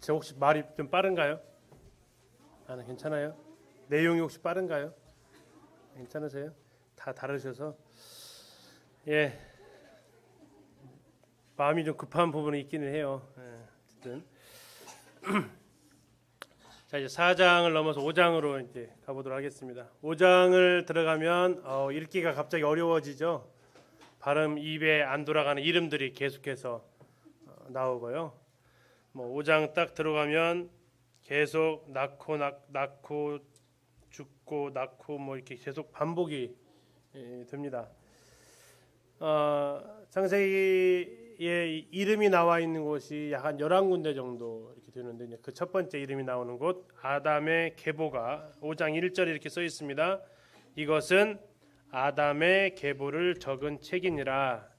저 혹시 말이 좀 빠른가요? 괜찮아요? 내용이 혹시 빠른가요? 괜찮으세요? 다 다르셔서 예, 마음이 좀 급한 부분이 있기는 해요. 어쨌든 자, 이제 4장을 넘어서 5장으로 이제 가보도록 하겠습니다. 5장을 들어가면 읽기가 갑자기 어려워지죠. 발음 입에 안 돌아가는 이름들이 계속해서 나오고요. 뭐 5장 딱 들어가면 계속 낳고 죽고 낳고 뭐 이렇게 계속 반복이 됩니다. 창세기에 이름이 나와 있는 곳이 약 한 11군데 정도 이렇게 되는데 그 첫 번째 이름이 나오는 곳 아담의 계보가 5장 1절에 이렇게 써 있습니다. 이것은 아담의 계보를 적은 책이니라.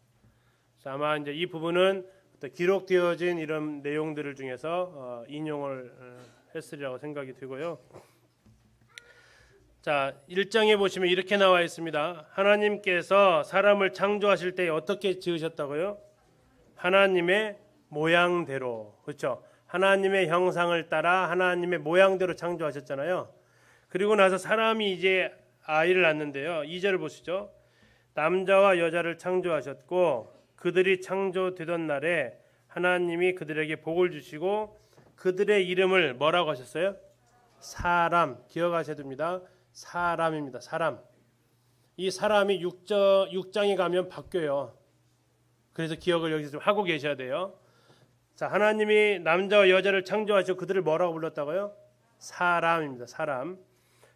아마 이제 이 부분은 기록되어진 이런 내용들을 중에서 인용을 했으리라고 생각이 되고요. 자, 1장에 보시면 이렇게 나와 있습니다. 하나님께서 사람을 창조하실 때 어떻게 지으셨다고요? 하나님의 모양대로. 그렇죠? 하나님의 형상을 따라 하나님의 모양대로 창조하셨잖아요. 그리고 나서 사람이 이제 아이를 낳는데요. 2절을 보시죠. 남자와 여자를 창조하셨고 그들이 창조되던 날에 하나님이 그들에게 복을 주시고 그들의 이름을 뭐라고 하셨어요? 사람. 기억하셔야 됩니다. 사람입니다. 사람. 이 사람이 6장에 가면 바뀌어요. 그래서 기억을 여기서 좀 하고 계셔야 돼요. 자, 하나님이 남자와 여자를 창조하시고 그들을 뭐라고 불렀다고요? 사람입니다. 사람.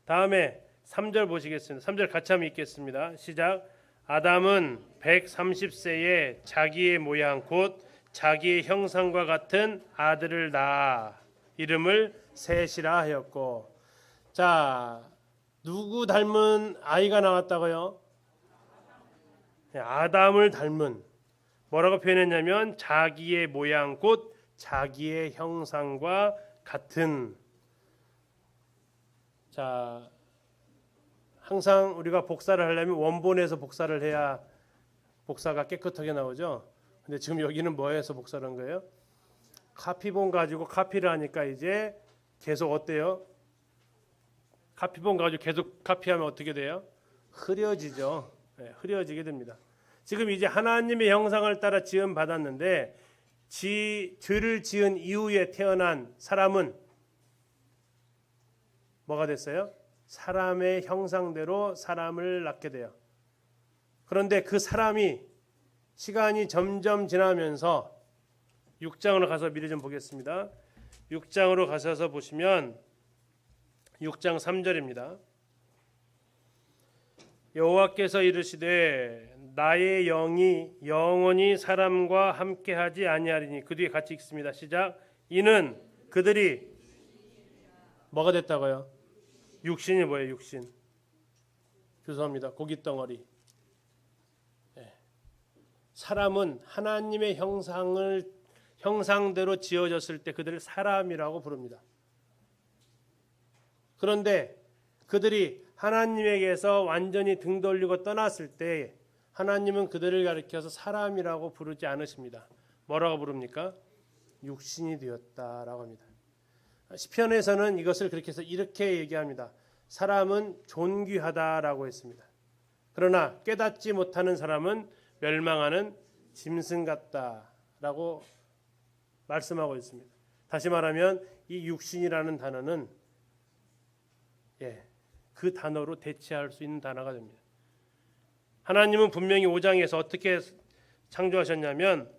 다음에 3절 보시겠습니다. 3절 같이 한번 읽겠습니다. 시작. 아담은 130세에 자기의 모양 곧 자기의 형상과 같은 아들을 낳아 이름을 셋이라 하였고. 자, 누구 닮은 아이가 나왔다고요? 아담을 닮은. 뭐라고 표현했냐면 자기의 모양 곧 자기의 형상과 같은. 자, 항상 우리가 복사를 하려면 원본에서 복사를 해야 복사가 깨끗하게 나오죠. 근데 지금 여기는 뭐에서 복사를 한 거예요? 카피본 가지고 카피를 하니까 이제 계속 어때요? 카피본 가지고 계속 카피하면 어떻게 돼요? 흐려지죠. 네, 흐려지게 됩니다. 지금 이제 하나님의 형상을 따라 지음 받았는데 죄를 지은 이후에 태어난 사람은 뭐가 됐어요? 사람의 형상대로 사람을 낳게 돼요. 그런데 그 사람이 시간이 점점 지나면서 6장으로 가서 미리 좀 보겠습니다. 6장으로 가셔서 보시면 6장 3절입니다. 여호와께서 이르시되 나의 영이 영원히 사람과 함께하지 아니하리니. 그 뒤에 같이 읽습니다. 시작. 이는 그들이 뭐가 됐다고요? 육신이 뭐예요? 육신. 죄송합니다. 고깃덩어리. 네. 사람은 하나님의 형상대로 지어졌을 때 그들을 사람이라고 부릅니다. 그런데 그들이 하나님에게서 완전히 등 돌리고 떠났을 때 하나님은 그들을 가리켜서 사람이라고 부르지 않으십니다. 뭐라고 부릅니까? 육신이 되었다라고 합니다. 시편에서는 이것을 그렇게 해서 이렇게 얘기합니다. 사람은 존귀하다라고 했습니다. 그러나 깨닫지 못하는 사람은 멸망하는 짐승 같다라고 말씀하고 있습니다. 다시 말하면 이 육신이라는 단어는 그 단어로 대체할 수 있는 단어가 됩니다. 하나님은 분명히 5장에서 어떻게 창조하셨냐면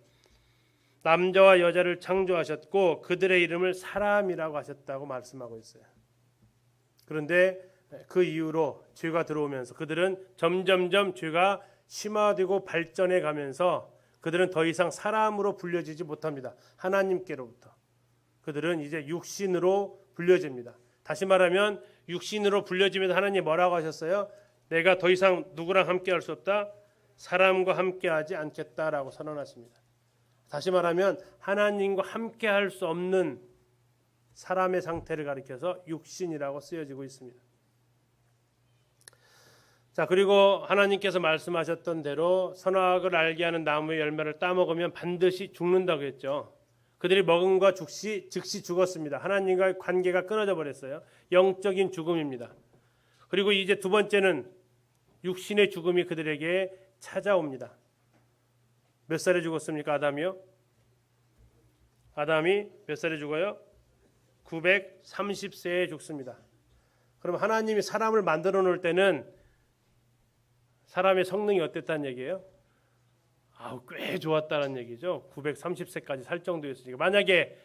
남자와 여자를 창조하셨고 그들의 이름을 사람이라고 하셨다고 말씀하고 있어요. 그런데 그 이후로 죄가 들어오면서 그들은 점점점 죄가 심화되고 발전해 가면서 그들은 더 이상 사람으로 불려지지 못합니다. 하나님께로부터. 그들은 이제 육신으로 불려집니다. 다시 말하면 육신으로 불려지면서 하나님 뭐라고 하셨어요? 내가 더 이상 누구랑 함께할 수 없다. 사람과 함께하지 않겠다라고 선언하십니다. 다시 말하면 하나님과 함께할 수 없는 사람의 상태를 가리켜서 육신이라고 쓰여지고 있습니다. 자, 그리고 하나님께서 말씀하셨던 대로 선악을 알게 하는 나무의 열매를 따먹으면 반드시 죽는다고 했죠. 그들이 먹음과 즉시 죽었습니다. 하나님과의 관계가 끊어져 버렸어요. 영적인 죽음입니다. 그리고 이제 두 번째는 육신의 죽음이 그들에게 찾아옵니다. 몇 살에 죽었습니까? 아담이요? 아담이 몇 살에 죽어요? 930세에 죽습니다. 그럼 하나님이 사람을 만들어 놓을 때는 사람의 성능이 어땠다는 얘기예요? 꽤 좋았다는 얘기죠. 930세까지 살 정도였으니까. 만약에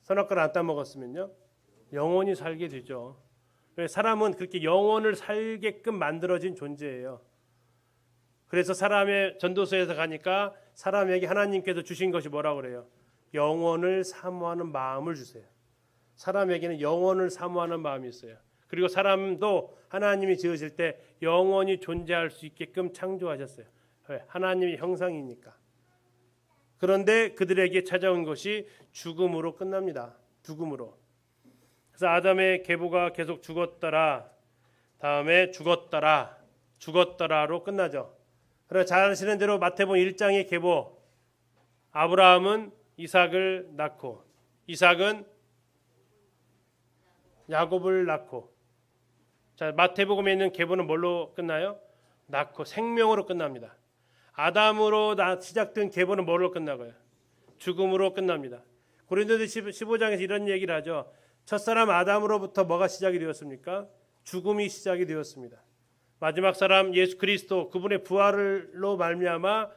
선악과를 안 따먹었으면요, 영원히 살게 되죠. 사람은 그렇게 영원을 살게끔 만들어진 존재예요. 그래서 사람의 전도서에서 가니까 사람에게 하나님께서 주신 것이 뭐라고 그래요? 영원을 사모하는 마음을 주세요. 사람에게는 영원을 사모하는 마음이 있어요. 그리고 사람도 하나님이 지으실 때 영원히 존재할 수 있게끔 창조하셨어요. 왜? 하나님의 형상이니까. 그런데 그들에게 찾아온 것이 죽음으로 끝납니다. 죽음으로. 그래서 아담의 계보가 계속 죽었더라, 다음에 죽었더라로 끝나죠. 그래서 잘 아시는 대로 마태복음 1장의 계보, 아브라함은 이삭을 낳고 이삭은 야곱을 낳고, 자, 마태복음에 있는 계보는 뭘로 끝나요? 낳고 생명으로 끝납니다. 아담으로 시작된 계보는 뭘로 끝나고요? 죽음으로 끝납니다. 고린도서 15장에서 이런 얘기를 하죠. 첫사람 아담으로부터 뭐가 시작이 되었습니까? 죽음이 시작이 되었습니다. 마지막 사람 예수 그리스도, 그분의 부활로 말미암아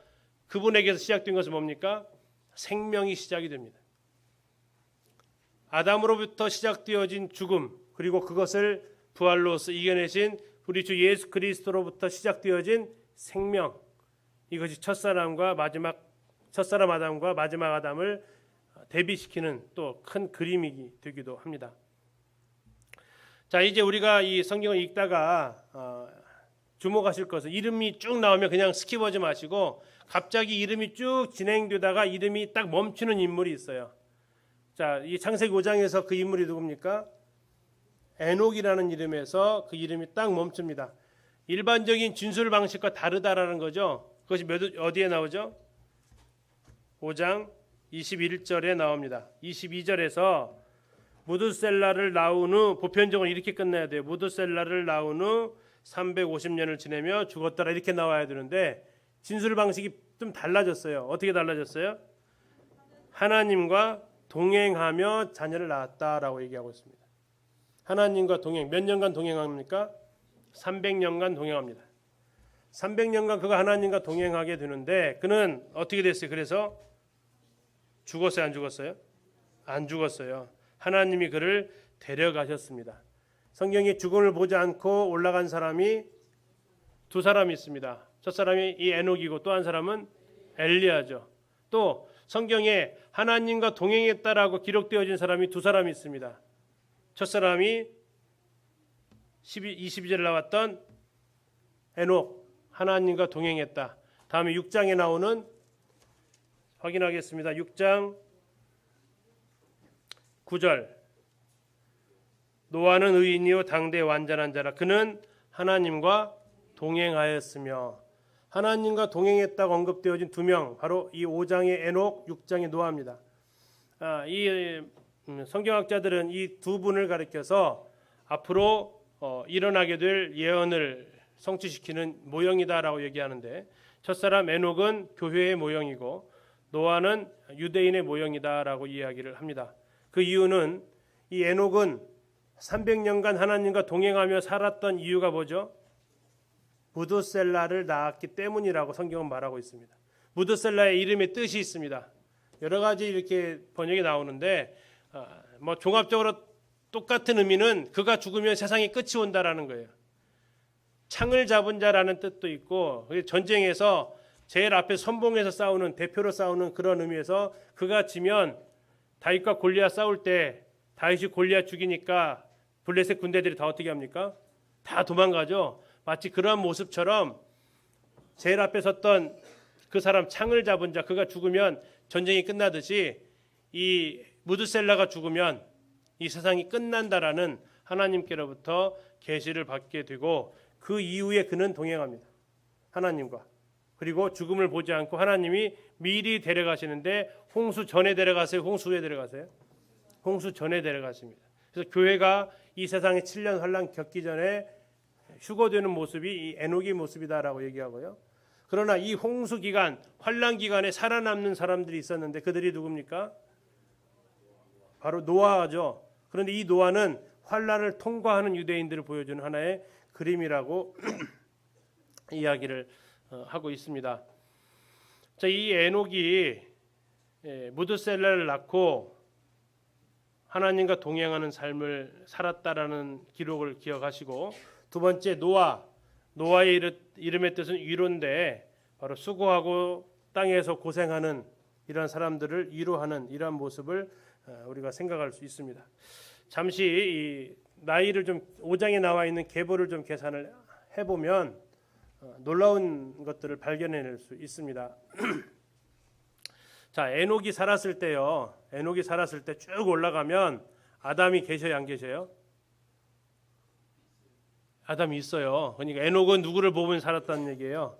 그분에게서 시작된 것은 뭡니까? 생명이 시작이 됩니다. 아담으로부터 시작되어진 죽음, 그리고 그것을 부활로서 이겨내신 우리 주 예수 그리스도로부터 시작되어진 생명, 이것이 첫사람 아담과 마지막 아담을 대비시키는 또 큰 그림이 되기도 합니다. 자, 이제 우리가 이 성경을 읽다가 주목하실 것은, 이름이 쭉 나오면 그냥 스킵하지 마시고 갑자기 이름이 쭉 진행되다가 이름이 딱 멈추는 인물이 있어요. 자, 이 창세기 5장에서 그 인물이 누굽니까? 에녹이라는 이름에서 그 이름이 딱 멈춥니다. 일반적인 진술 방식과 다르다라는 거죠. 그것이 어디에 나오죠? 5장 21절에 나옵니다. 22절에서 무드셀라를 낳은 후, 보편적으로 이렇게 끝나야 돼요. 무드셀라를 낳은 후 350년을 지내며 죽었더라, 이렇게 나와야 되는데 진술 방식이 좀 달라졌어요. 어떻게 달라졌어요? 하나님과 동행하며 자녀를 낳았다라고 얘기하고 있습니다. 하나님과 동행, 몇 년간 동행합니까? 300년간 동행합니다. 300년간 그가 하나님과 동행하게 되는데 그는 어떻게 됐어요? 그래서 죽었어요? 안 죽었어요? 안 죽었어요. 하나님이 그를 데려가셨습니다. 성경에 죽음을 보지 않고 올라간 사람이 두 사람이 있습니다. 첫 사람이 이 에녹이고 또 한 사람은 엘리야죠. 또 성경에 하나님과 동행했다라고 기록되어진 사람이 두 사람이 있습니다. 첫 사람이 22절에 나왔던 에녹, 하나님과 동행했다. 다음에 6장에 나오는, 확인하겠습니다. 6장 9절, 노아는 의인이요 당대 완전한 자라. 그는 하나님과 동행하였으며. 하나님과 동행했다고 언급되어진 두 명, 바로 이 5장의 에녹, 6장의 노아입니다. 이 성경학자들은 이 두 분을 가리켜서 앞으로 일어나게 될 예언을 성취시키는 모형이다라고 얘기하는데, 첫사람 에녹은 교회의 모형이고 노아는 유대인의 모형이다라고 이야기를 합니다. 그 이유는 이 에녹은 300년간 하나님과 동행하며 살았던 이유가 뭐죠? 무드셀라를 낳았기 때문이라고 성경은 말하고 있습니다. 무드셀라의 이름의 뜻이 있습니다. 여러 가지 이렇게 번역이 나오는데 뭐 종합적으로 똑같은 의미는 그가 죽으면 세상의 끝이 온다라는 거예요. 창을 잡은 자라는 뜻도 있고, 전쟁에서 제일 앞에 선봉에서 싸우는, 대표로 싸우는 그런 의미에서 그가 지면 다윗과 골리앗 싸울 때 다윗이 골리앗 죽이니까 블레셋 군대들이 다 어떻게 합니까? 다 도망가죠. 마치 그런 모습처럼 제일 앞에 섰던 그 사람, 창을 잡은 자, 그가 죽으면 전쟁이 끝나듯이 이 무드셀라가 죽으면 이 세상이 끝난다라는 하나님께로부터 계시를 받게 되고, 그 이후에 그는 동행합니다. 하나님과. 그리고 죽음을 보지 않고 하나님이 미리 데려가시는데 홍수 전에 데려가세요? 홍수 후에 데려가세요? 홍수 전에 데려가십니다. 그래서 교회가 이 세상에 7년 환란 겪기 전에 휴거되는 모습이 이 에녹의 모습이다라고 얘기하고요. 그러나 이 홍수 기간, 환란 기간에 살아남는 사람들이 있었는데 그들이 누굽니까? 바로 노아죠. 그런데 이 노아는 환란을 통과하는 유대인들을 보여주는 하나의 그림이라고 이야기를 하고 있습니다. 자, 이 에녹이 무드셀라를 낳고 하나님과 동행하는 삶을 살았다라는 기록을 기억하시고, 두 번째 노아의 이름의 뜻은 위로인데 바로 수고하고 땅에서 고생하는 이런 사람들을 위로하는 이러한 모습을 우리가 생각할 수 있습니다. 잠시 이 나이를 좀 5장에 나와 있는 계보를 좀 계산을 해보면 놀라운 것들을 발견해낼 수 있습니다. 자, 에녹이 살았을 때 쭉 올라가면 아담이 계셔요, 안 계셔요? 아담이 있어요. 그러니까 에녹은 누구를 보면 살았다는 얘기예요?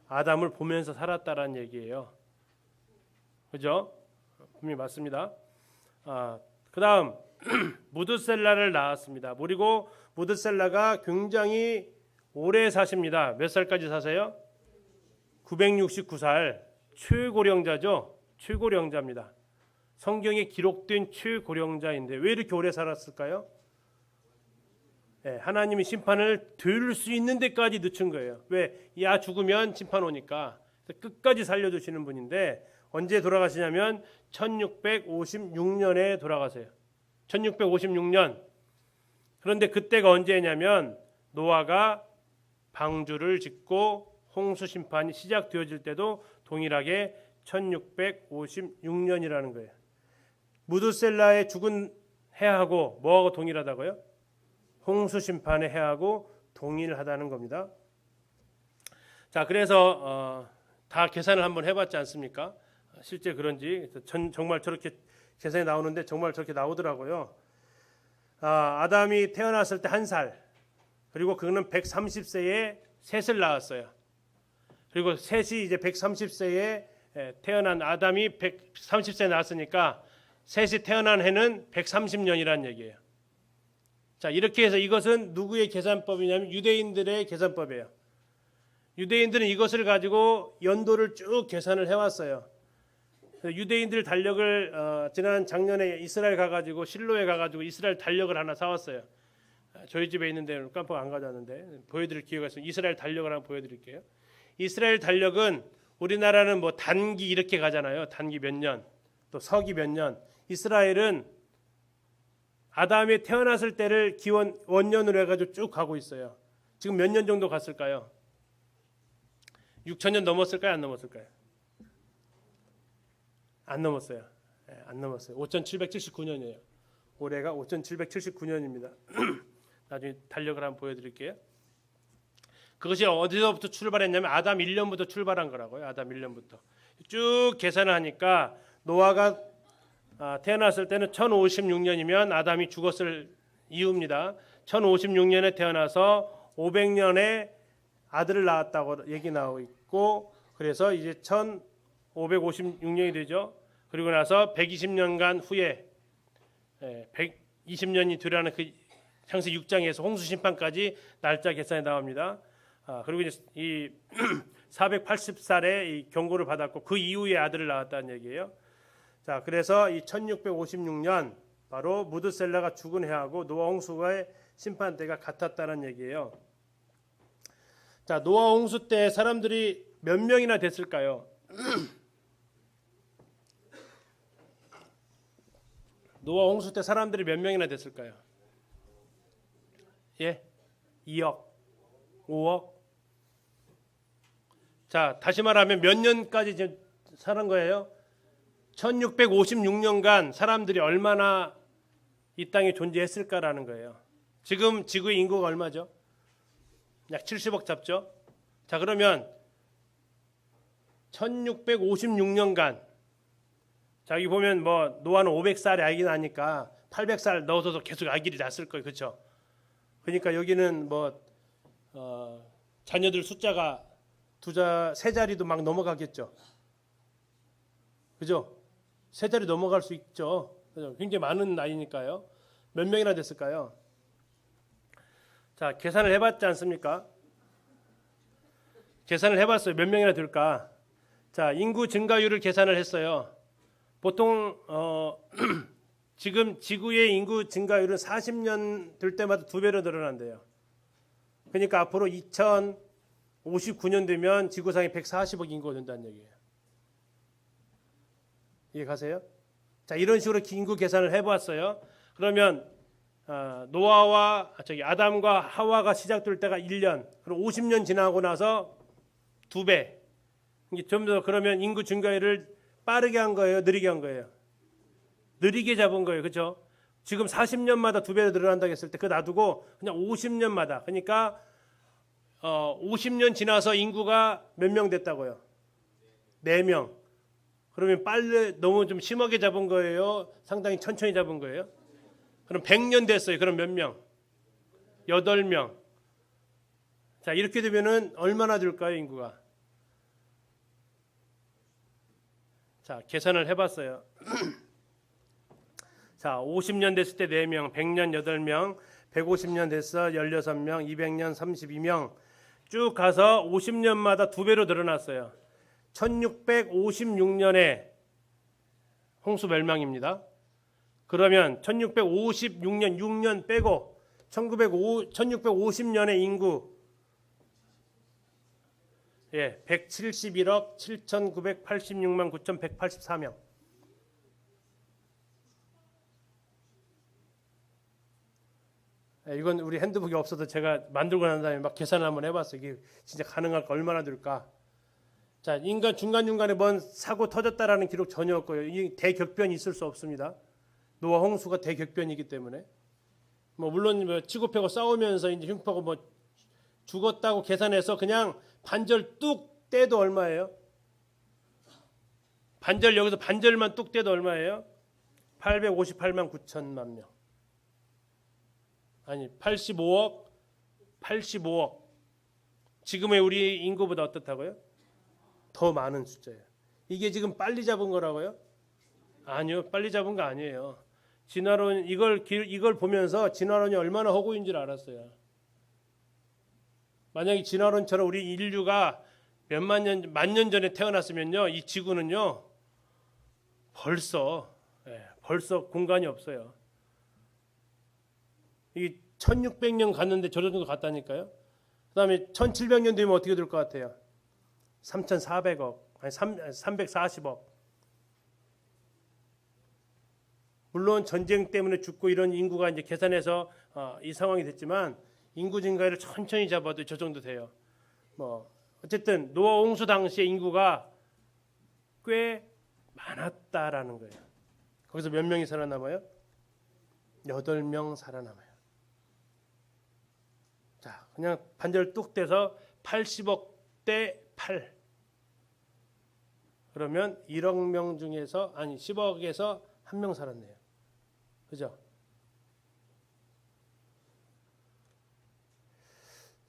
아담을 보면서 살았다라는 얘기예요. 그죠? 분명히 맞습니다. 그 다음 무드셀라를 낳았습니다. 그리고 무드셀라가 굉장히 오래 사십니다. 몇 살까지 사세요? 969살. 최고령자죠. 최고령자입니다. 성경에 기록된 최고령자인데 왜 이렇게 오래 살았을까요? 하나님이 심판을 들을 수 있는 데까지 늦춘 거예요. 왜? 야 죽으면 심판 오니까. 끝까지 살려주시는 분인데 언제 돌아가시냐면 1656년에 돌아가세요. 1656년. 그런데 그때가 언제냐면 노아가 방주를 짓고 홍수 심판이 시작되어질 때도 동일하게 1656년이라는 거예요. 무드셀라의 죽은 해하고 뭐하고 동일하다고요? 홍수 심판의 해하고 동일하다는 겁니다. 자, 그래서 다 계산을 한번 해봤지 않습니까? 실제 그런지 정말 저렇게 계산이 나오는데 정말 저렇게 나오더라고요. 아담이 태어났을 때 1살, 그리고 그는 130세에 셋을 낳았어요. 그리고 셋이 이제 130세에 태어난 아담이 130세에 낳았으니까 셋이 태어난 해는 130년이라는 얘기예요. 자, 이렇게 해서 이것은 누구의 계산법이냐면 유대인들의 계산법이에요. 유대인들은 이것을 가지고 연도를 쭉 계산을 해왔어요. 유대인들 달력을 지난 작년에 이스라엘 가가지고 실로에 가가지고 이스라엘 달력을 하나 사왔어요. 저희 집에 있는데 깜빡 안 가져왔는데 보여드릴 기회가 있으면 이스라엘 달력을 한번 보여드릴게요. 이스라엘 달력은 우리나라는 뭐 단기 이렇게 가잖아요. 단기 몇 년, 또 서기 몇 년. 이스라엘은 아담이 태어났을 때를 기원 원년으로 해가지고 쭉 가고 있어요. 지금 몇 년 정도 갔을까요? 6,000년 넘었을까요? 안 넘었을까요? 안 넘었어요. 안 넘었어요. 5,779년이에요. 올해가 5,779년입니다. 나중에 달력을 한번 보여드릴게요. 그것이 어디서부터 출발했냐면 아담 1년부터 출발한 거라고요. 아담 1년부터 쭉 계산을 하니까 노아가 태어났을 때는 1056년이면 아담이 죽었을 이유입니다. 1056년에 태어나서 500년에 아들을 낳았다고 얘기 나오고 있고, 그래서 이제 1556년이 되죠. 그리고 나서 120년간 후에 120년이 되라는 그 창세기 6장에서 홍수 심판까지 날짜 계산이 나옵니다. 그리고 이제 이 480살에 이 경고를 받았고 그 이후에 아들을 낳았다는 얘기예요. 자, 그래서 이 1656년 바로 무드셀라가 죽은 해하고 노아 홍수의 심판 때가 같았다는 얘기예요. 자, 노아 홍수 때 사람들이 몇 명이나 됐을까요? 노아 홍수 때 사람들이 몇 명이나 됐을까요? 예? 2억, 5억. 자, 다시 말하면 몇 년까지 이제 사는 거예요? 1656년간 사람들이 얼마나 이 땅에 존재했을까라는 거예요. 지금 지구의 인구가 얼마죠? 약 70억 잡죠? 자, 그러면 1656년간, 자, 여기 보면 뭐 노아는 500살에 아기가 나니까 800살 넣어서도 계속 아기를 낳았을 거예요. 그렇죠? 그러니까 여기는 뭐 자녀들 숫자가 세 자리도 막 넘어가겠죠. 그죠? 세 자리 넘어갈 수 있죠. 그죠? 굉장히 많은 나이니까요. 몇 명이나 됐을까요? 자, 계산을 해봤지 않습니까? 계산을 해봤어요. 몇 명이나 될까? 자, 인구 증가율을 계산을 했어요. 보통 지금 지구의 인구 증가율은 40년 될 때마다 2배로 늘어난대요. 그러니까 앞으로 2059년 되면 지구상에 140억 인구가 된다는 얘기예요. 이해 가세요? 자, 이런 식으로 인구 계산을 해봤어요. 그러면 노아와 아담과 하와가 시작될 때가 1년, 그럼 50년 지나고 나서 2배. 이게 좀 더 그러면 인구 증가율을 빠르게 한 거예요, 느리게 한 거예요? 느리게 잡은 거예요, 그렇죠? 지금 40년마다 2배로 늘어난다고 했을 때 그거 놔두고 그냥 50년마다, 그러니까 50년 지나서 인구가 몇 명 됐다고요? 4명. 그러면 빨리 너무 좀 심하게 잡은 거예요? 상당히 천천히 잡은 거예요? 그럼 100년 됐어요. 그럼 몇 명? 8명. 자, 이렇게 되면은 얼마나 될까요, 인구가? 자, 계산을 해봤어요. 자, 50년 됐을 때 4명, 100년 8명, 150년 됐어 16명, 200년 32명. 쭉 가서 50년마다 2배로 늘어났어요. 1656년에 홍수 멸망입니다. 그러면 1656년 6년 빼고 1650년의 인구 171억 7986만 9184명. 이건 우리 핸드북이 없어도 제가 만들고 난 다음에 막 계산을 한번 해봤어요. 이게 진짜 가능할까, 얼마나 될까. 자, 인간 중간중간에 뭔 사고 터졌다라는 기록 전혀 없고요. 이 대격변이 있을 수 없습니다. 노아 홍수가 대격변이기 때문에. 뭐 물론 뭐 치고 패고 싸우면서 이제 흉파고 뭐 죽었다고 계산해서 그냥 반절 뚝 떼도 얼마예요? 반절, 여기서 반절만 뚝 떼도 얼마예요? 858만 9천만 명. 아니 85억. 지금의 우리 인구보다 어떻다고요? 더 많은 숫자예요. 이게 지금 빨리 잡은 거라고요? 아니요, 빨리 잡은 거 아니에요. 진화론 이걸 보면서 진화론이 얼마나 허구인 줄 알았어요. 만약에 진화론처럼 우리 인류가 만 년 전에 태어났으면요, 이 지구는요 벌써 공간이 없어요. 이 1600년 갔는데 저 정도 갔다니까요. 그다음에 1700년 되면 어떻게 될 것 같아요? 3400억, 아니 340억. 물론 전쟁 때문에 죽고 이런 인구가 이제 계산해서 이 상황이 됐지만 인구 증가를 천천히 잡아도 저 정도 돼요. 뭐 어쨌든 노아 홍수 당시의 인구가 꽤 많았다라는 거예요. 거기서 몇 명이 살아남아요? 8명 살아남아요. 자, 그냥 반절 뚝 떼서 80억 대 8. 그러면 1억 명 중에서, 아니 10억에서 1명 살았네요. 그죠?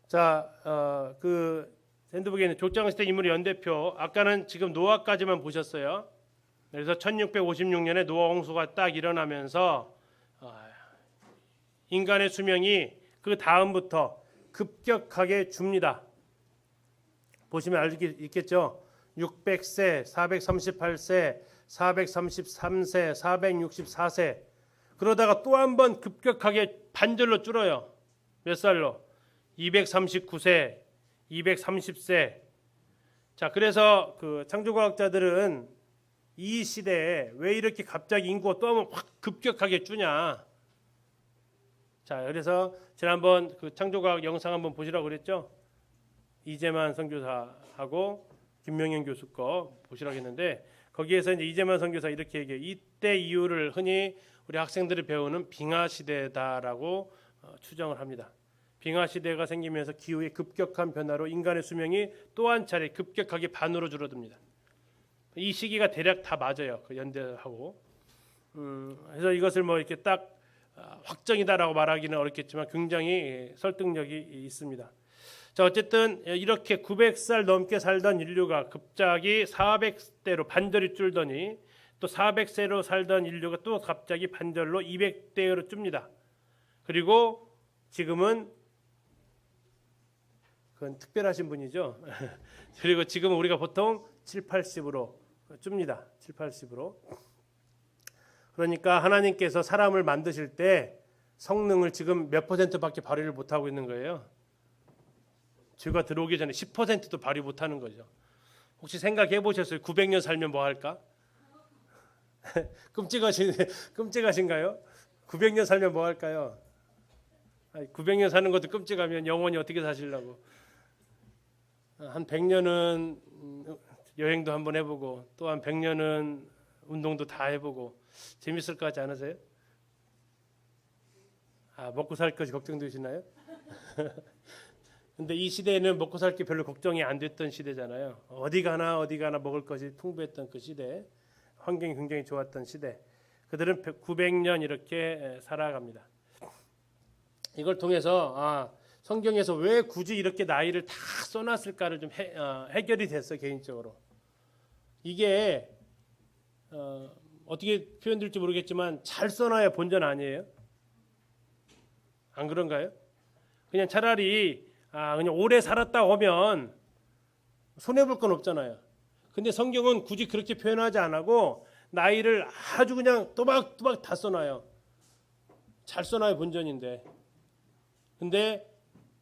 자, 그 핸드북에는 족장시대 인물의 연대표, 아까는 지금 노아까지만 보셨어요. 그래서 1656년에 노아 홍수가 딱 일어나면서 인간의 수명이 그 다음부터 급격하게 줍니다. 보시면 알 수 있겠죠. 600세, 438세, 433세, 464세. 그러다가 또 한 번 급격하게 반절로 줄어요. 몇 살로? 239세, 230세. 자, 그래서 그 창조과학자들은 이 시대에 왜 이렇게 갑자기 인구가 또 한 번 확 급격하게 주냐. 자, 그래서 지난번 그 창조과학 영상 한번 보시라고 그랬죠. 이재만 선교사하고 김명현 교수 거 보시라고 했는데, 거기에서 이제 이재만 선교사 이렇게 얘기해요. 이때 이유를 흔히 우리 학생들이 배우는 빙하 시대다라고 추정을 합니다. 빙하 시대가 생기면서 기후의 급격한 변화로 인간의 수명이 또 한 차례 급격하게 반으로 줄어듭니다. 이 시기가 대략 다 맞아요. 그 연대하고. 그래서 이것을 뭐 이렇게 딱 확정이다라고 말하기는 어렵겠지만 굉장히 설득력이 있습니다. 자, 어쨌든 이렇게 900살 넘게 살던 인류가 갑자기 400대로 반절이 줄더니 또 400세로 살던 인류가 또 갑자기 반절로 200대로 줍니다. 그리고 지금은 그건 특별하신 분이죠. 그리고 지금 우리가 보통 7, 80으로 줍니다. 7, 80으로. 그러니까 하나님께서 사람을 만드실 때 성능을 지금 몇 %밖에 발휘를 못하고 있는 거예요. 죄가 들어오기 전에 10%도 발휘 못하는 거죠. 혹시 생각해 보셨어요? 900년 살면 뭐 할까? 끔찍하신가요? 900년 살면 뭐 할까요? 900년 사는 것도 끔찍하면 영원히 어떻게 사시려고? 한 100년은 여행도 한번 해보고 또 한 100년은 운동도 다 해보고 재밌을 것 같지 않으세요? 먹고 살 것이 걱정되시나요? 근데 이 시대에는 먹고 살 게 별로 걱정이 안 됐던 시대잖아요. 어디 가나 먹을 것이 풍부했던 그 시대, 환경이 굉장히 좋았던 시대. 그들은 900년 이렇게 살아갑니다. 이걸 통해서 성경에서 왜 굳이 이렇게 나이를 다 써놨을까를 좀 해결이 됐어, 개인적으로. 이게 어떻게 표현될지 모르겠지만 잘 써놔야 본전 아니에요? 안 그런가요? 그냥 차라리 그냥 오래 살았다 오면 손해볼 건 없잖아요. 근데 성경은 굳이 그렇게 표현하지 않고 나이를 아주 그냥 또박또박 다 써놔요. 잘 써놔야 본전인데. 근데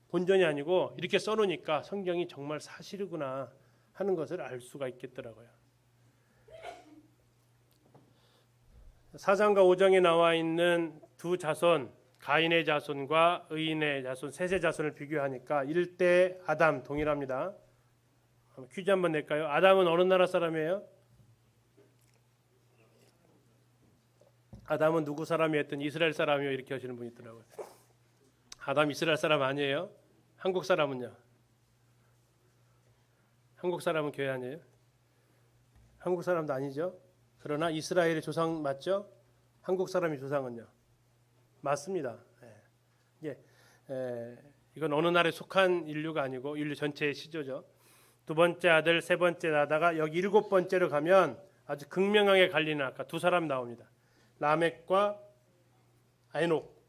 본전이 아니고 이렇게 써놓으니까 성경이 정말 사실이구나 하는 것을 알 수가 있겠더라고요. 4장과 5장에 나와 있는 두 자손, 가인의 자손과 의인의 자손, 셋의 자손을 비교하니까 1대 아담 동일합니다. 퀴즈 한번 낼까요? 아담은 어느 나라 사람이에요? 아담은 누구 사람이 했던 이스라엘 사람이요? 이렇게 하시는 분이 있더라고요. 아담 이스라엘 사람 아니에요? 한국 사람은요? 한국 사람은 교회 아니에요? 한국 사람도 아니죠? 그러나 이스라엘의 조상 맞죠? 한국 사람의 조상은요? 맞습니다. 이건 어느 나라에 속한 인류가 아니고 인류 전체의 시조죠. 두 번째 아들, 세 번째 나다가 여기 일곱 번째로 가면 아주 극명하게 갈리는 아까 두 사람 나옵니다. 라멕과 에녹.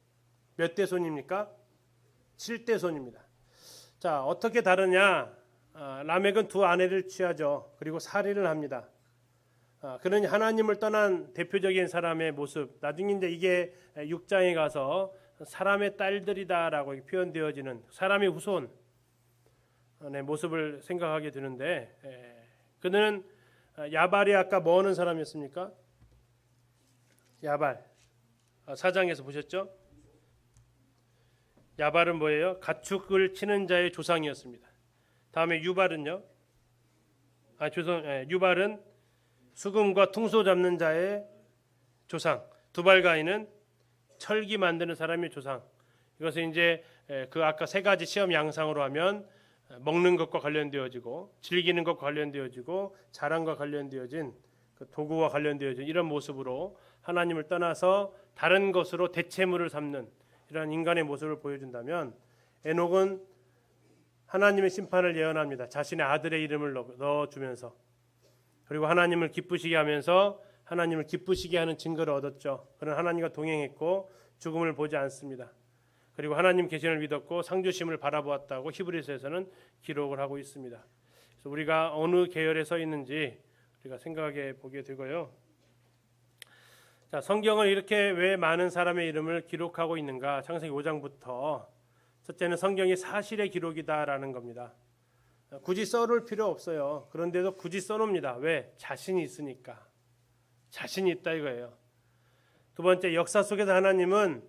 몇 대 손입니까? 7대 손입니다. 자, 어떻게 다르냐? 라멕은 두 아내를 취하죠. 그리고 살인을 합니다. 그러니 하나님을 떠난 대표적인 사람의 모습. 나중에 이제 이게 6장에 가서 사람의 딸들이다라고 표현되어지는 사람의 후손의 모습을 생각하게 되는데, 그는 야발이 아까 뭐 하는 사람이었습니까? 야발. 4장에서 보셨죠? 야발은 뭐예요? 가축을 치는 자의 조상이었습니다. 다음에 유발은요? 유발은 수금과 퉁소 잡는 자의 조상. 두발가인은 철기 만드는 사람의 조상. 이것은 이제 그 아까 세 가지 시험 양상으로 하면 먹는 것과 관련되어지고 즐기는 것과 관련되어지고 자랑과 관련되어진 그 도구와 관련되어진 이런 모습으로 하나님을 떠나서 다른 것으로 대체물을 삼는 이런 인간의 모습을 보여준다면, 에녹은 하나님의 심판을 예언합니다. 자신의 아들의 이름을 넣어주면서. 그리고 하나님을 기쁘시게 하면서 하나님을 기쁘시게 하는 증거를 얻었죠. 그는 하나님과 동행했고 죽음을 보지 않습니다. 그리고 하나님 계시를 믿었고 상주심을 바라보았다고 히브리서에서는 기록을 하고 있습니다. 그래서 우리가 어느 계열에 서 있는지 우리가 생각해 보게 되고요. 자, 성경을 이렇게 왜 많은 사람의 이름을 기록하고 있는가? 창세기 5장부터 첫째는 성경이 사실의 기록이다라는 겁니다. 굳이 써놓을 필요 없어요. 그런데도 굳이 써놓습니다. 왜? 자신이 있으니까. 자신이 있다 이거예요. 두 번째, 역사 속에서 하나님은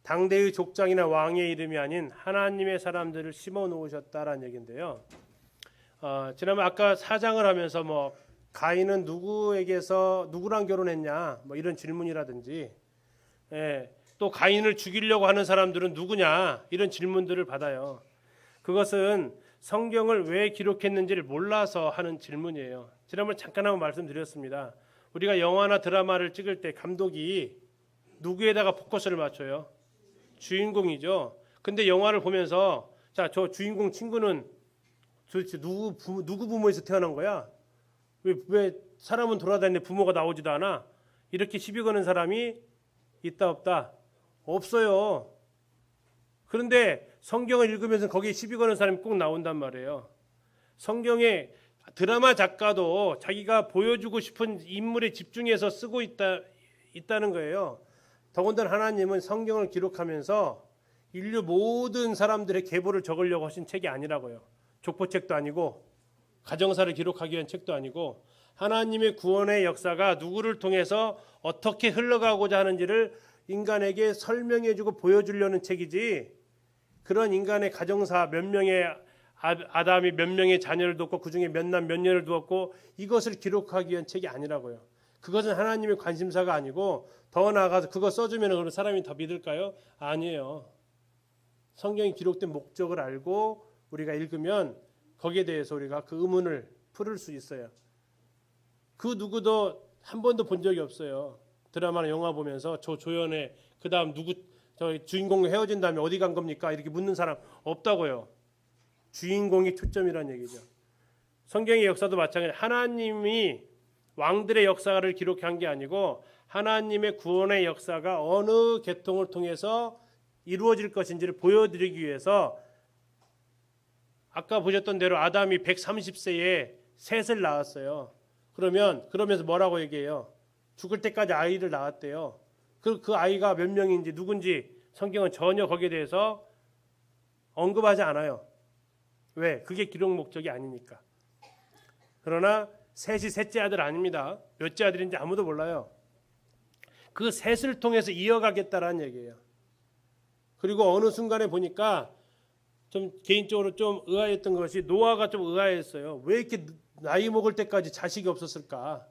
당대의 족장이나 왕의 이름이 아닌 하나님의 사람들을 심어 놓으셨다라는 얘기인데요. 지난번 아까 4장을 하면서 뭐 가인은 누구에게서 누구랑 결혼했냐 뭐 이런 질문이라든지, 또 가인을 죽이려고 하는 사람들은 누구냐 이런 질문들을 받아요. 그것은 성경을 왜 기록했는지를 몰라서 하는 질문이에요. 지난번 잠깐 한번 말씀드렸습니다. 우리가 영화나 드라마를 찍을 때 감독이 누구에다가 포커스를 맞춰요? 주인공이죠. 근데 영화를 보면서 자, 저 주인공 친구는 도대체 누구 부모에서 태어난 거야? 왜 사람은 돌아다니는데 부모가 나오지도 않아? 이렇게 시비 거는 사람이 있다 없다? 없어요. 그런데 성경을 읽으면서 거기에 시비 거는 사람이 꼭 나온단 말이에요. 성경에 드라마 작가도 자기가 보여주고 싶은 인물에 집중해서 쓰고 있다는 거예요. 더군다나 하나님은 성경을 기록하면서 인류 모든 사람들의 계보를 적으려고 하신 책이 아니라고요. 족보책도 아니고 가정사를 기록하기 위한 책도 아니고 하나님의 구원의 역사가 누구를 통해서 어떻게 흘러가고자 하는지를 인간에게 설명해주고 보여주려는 책이지, 그런 인간의 가정사 몇 명의 아담이 몇 명의 자녀를 뒀고 그중에 몇 남 몇 녀를 두었고 이것을 기록하기 위한 책이 아니라고요. 그것은 하나님의 관심사가 아니고, 더 나아가서 그거 써주면 그런 사람이 더 믿을까요? 아니에요. 성경이 기록된 목적을 알고 우리가 읽으면 거기에 대해서 우리가 그 의문을 풀을 수 있어요. 그 누구도 한 번도 본 적이 없어요. 드라마나 영화 보면서 저 조연의 그 다음 누구 저 주인공과 헤어진 다음에 어디 간 겁니까? 이렇게 묻는 사람 없다고요. 주인공이 초점이란 얘기죠. 성경의 역사도 마찬가지. 하나님이 왕들의 역사를 기록한 게 아니고 하나님의 구원의 역사가 어느 계통을 통해서 이루어질 것인지를 보여드리기 위해서, 아까 보셨던 대로 아담이 130세에 셋을 낳았어요. 그러면서 뭐라고 얘기해요? 죽을 때까지 아이를 낳았대요. 그 아이가 몇 명인지 누군지 성경은 전혀 거기에 대해서 언급하지 않아요. 왜? 그게 기록 목적이 아니니까. 그러나 셋이 셋째 아들 아닙니다. 몇째 아들인지 아무도 몰라요. 그 셋을 통해서 이어가겠다라는 얘기예요. 그리고 어느 순간에 보니까 좀 개인적으로 좀 의아했던 것이, 노아가 좀 의아했어요. 왜 이렇게 나이 먹을 때까지 자식이 없었을까?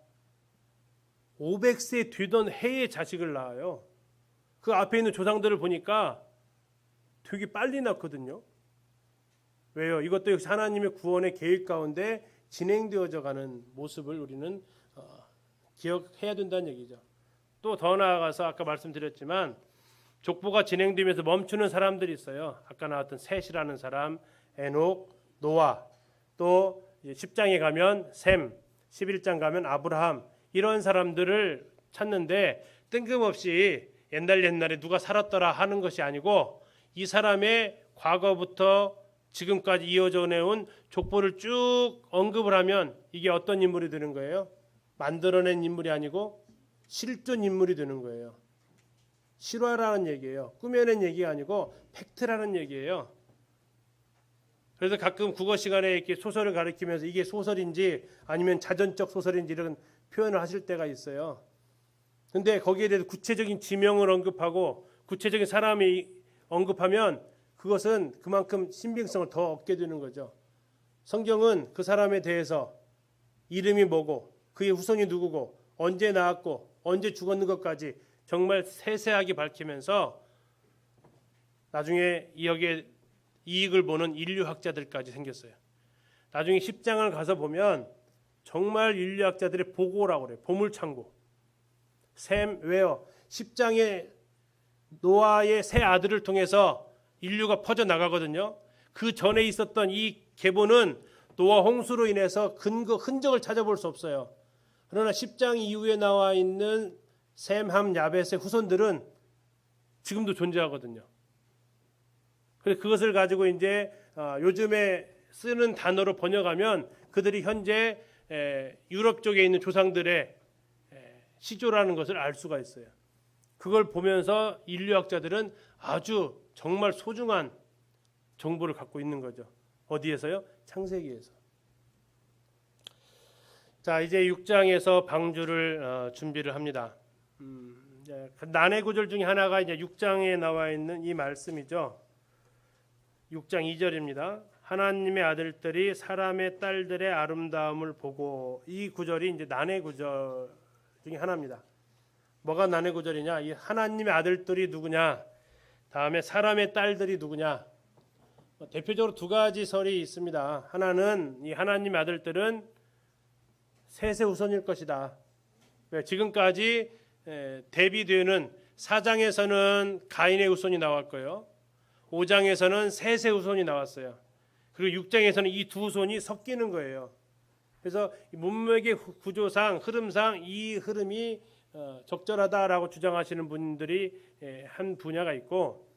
500세 되던 해에 자식을 낳아요. 그 앞에 있는 조상들을 보니까 되게 빨리 낳거든요. 왜요? 이것도 역시 하나님의 구원의 계획 가운데 진행되어져 가는 모습을 우리는 기억해야 된다는 얘기죠. 또 더 나아가서 아까 말씀드렸지만 족보가 진행되면서 멈추는 사람들이 있어요. 아까 나왔던 셋이라는 사람, 에녹, 노아, 또 10장에 가면 셈, 11장 가면 아브라함, 이런 사람들을 찾는데 뜬금없이 옛날에 누가 살았더라 하는 것이 아니고, 이 사람의 과거부터 지금까지 이어져 내온 족보를 쭉 언급을 하면 이게 어떤 인물이 되는 거예요? 만들어낸 인물이 아니고 실존 인물이 되는 거예요. 실화라는 얘기예요. 꾸며낸 얘기가 아니고 팩트라는 얘기예요. 그래서 가끔 국어 시간에 이렇게 소설을 가르치면서 이게 소설인지 아니면 자전적 소설인지 이런 표현을 하실 때가 있어요. 근데 거기에 대해서 구체적인 지명을 언급하고 구체적인 사람이 언급하면 그것은 그만큼 신빙성을 더 얻게 되는 거죠. 성경은 그 사람에 대해서 이름이 뭐고 그의 후손이 누구고 언제 나왔고 언제 죽었는 것까지 정말 세세하게 밝히면서 나중에 여기에 이익을 보는 인류학자들까지 생겼어요. 나중에 10장을 가서 보면 정말 인류학자들의 보고라고 그래요. 보물창고. 셈, 왜요? 10장에 노아의 세 아들을 통해서 인류가 퍼져나가거든요. 그 전에 있었던 이 계보는 노아 홍수로 인해서 흔적을 찾아볼 수 없어요. 그러나 10장 이후에 나와 있는 셈, 함, 야벳의 후손들은 지금도 존재하거든요. 그래서 그것을 가지고 이제 요즘에 쓰는 단어로 번역하면 그들이 현재 유럽 쪽에 있는 조상들의 시조라는 것을 알 수가 있어요. 그걸 보면서 인류학자들은 아주 정말 소중한 정보를 갖고 있는 거죠. 어디에서요? 창세기에서. 자, 이제 6장에서 방주를 준비를 합니다. 난해 구절 중에 하나가 이제 6장에 나와 있는 이 말씀이죠. 6장 2절입니다. 하나님의 아들들이 사람의 딸들의 아름다움을 보고, 이 구절이 이제 난해 구절 중에 하나입니다. 뭐가 난해 구절이냐? 이 하나님의 아들들이 누구냐? 다음에 사람의 딸들이 누구냐? 대표적으로 두 가지 설이 있습니다. 하나는 이 하나님의 아들들은 셋의 후손일 것이다. 지금까지 대비되는 4장에서는 가인의 후손이 나왔고요. 5장에서는 셋의 후손이 나왔어요. 그리고 6장에서는 이 두 후손이 섞이는 거예요. 그래서 문맥의 구조상 흐름상 이 흐름이 적절하다라고 주장하시는 분들이 한 분야가 있고,